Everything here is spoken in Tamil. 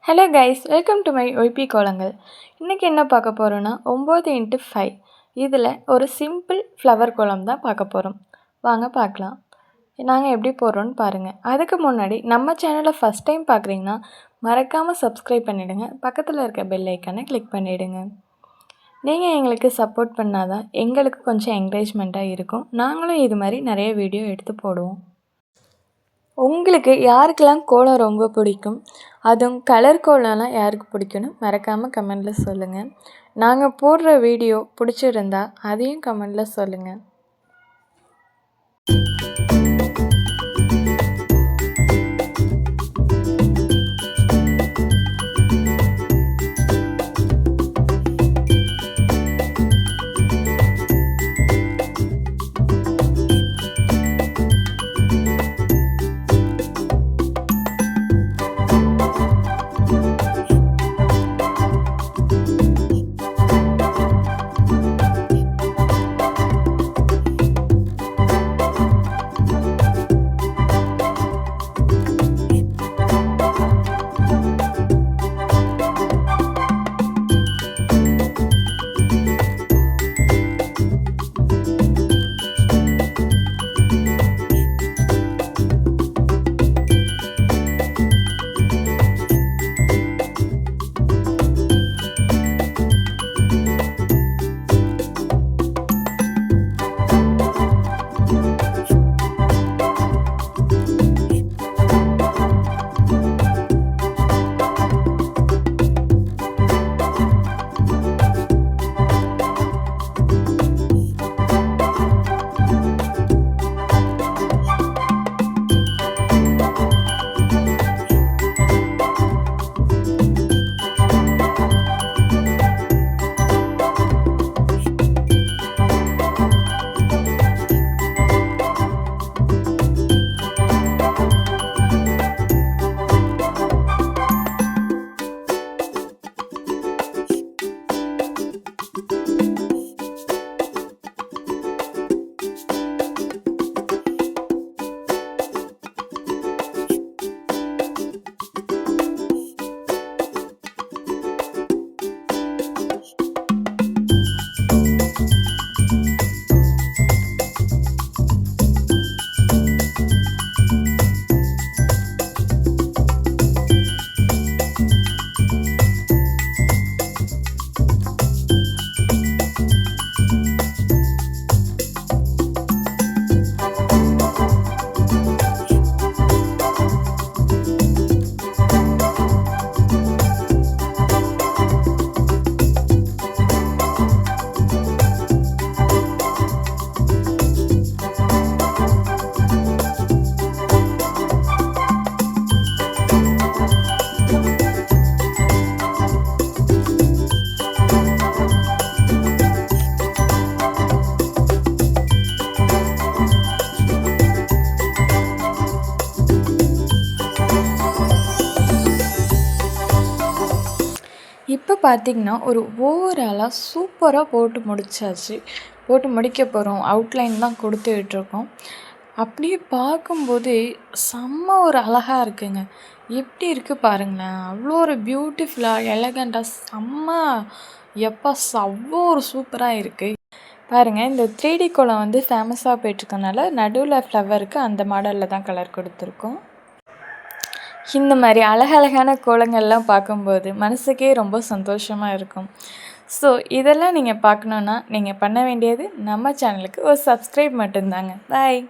Hello guys, welcome to my YB கோலங்கள். இன்றைக்கி என்ன பார்க்க போகிறோன்னா 9x5 இதில் ஒரு சிம்பிள் ஃப்ளவர் கோலம் தான் பார்க்க போகிறோம். வாங்க பார்க்கலாம். நாங்கள் எப்படி போடுறோன்னு பாருங்கள். அதுக்கு முன்னாடி நம்ம சேனலை ஃபஸ்ட் டைம் பார்க்குறீங்கன்னா மறக்காமல் சப்ஸ்கிரைப் பண்ணிவிடுங்க. பக்கத்தில் இருக்க பெல் ஐக்கானை கிளிக் பண்ணிவிடுங்க. நீங்கள் எங்களுக்கு சப்போர்ட் பண்ணால் தான் எங்களுக்கு கொஞ்சம் என்கரேஜ்மெண்ட்டாக இருக்கும். நாங்களும் இது மாதிரி நிறைய வீடியோ எடுத்து போடுவோம். உங்களுக்கு யாருக்கெல்லாம் கோலம் ரொம்ப பிடிக்கும், அதுவும் கலர் கோலம்லாம் யாருக்கு பிடிக்கும்னு மறக்காமல் கமெண்டில் சொல்லுங்கள். நாங்கள் போடுற வீடியோ பிடிச்சிருந்தா அதையும் கமெண்டில் சொல்லுங்கள். இப்போ பார்த்திங்கன்னா ஒரு ஓவராலாக சூப்பராக போட்டு முடிச்சாச்சு. போட்டு முடிக்க போகிறோம். அவுட்லைன் தான் கொடுத்துட்ருக்கோம். அப்படியே பார்க்கும்போது செம்ம ஒரு அழகாக இருக்குங்க. எப்படி இருக்குது பாருங்களேன். அவ்வளோ ஒரு பியூட்டிஃபுல்லாக எலகண்ட்டாக செம்ம அவ்வளோ ஒரு சூப்பராக இருக்குது பாருங்கள். இந்த 3D கோலம் வந்து ஃபேமஸாக போயிட்டுருக்கனால நடுவில் ஃப்ளவருக்கு அந்த மாடலில் தான் கலர் கொடுத்துருக்கோம். இந்த மாதிரி அழகழகான கோலங்கள்லாம் பார்க்கும்போது மனசுக்கே ரொம்ப சந்தோஷமாக இருக்கும். ஸோ இதெல்லாம் நீங்கள் பார்க்கணுன்னா நீங்கள் பண்ண வேண்டியது நம்ம சேனலுக்கு ஒரு சப்ஸ்கிரைப் மட்டும்தாங்க. பாய்.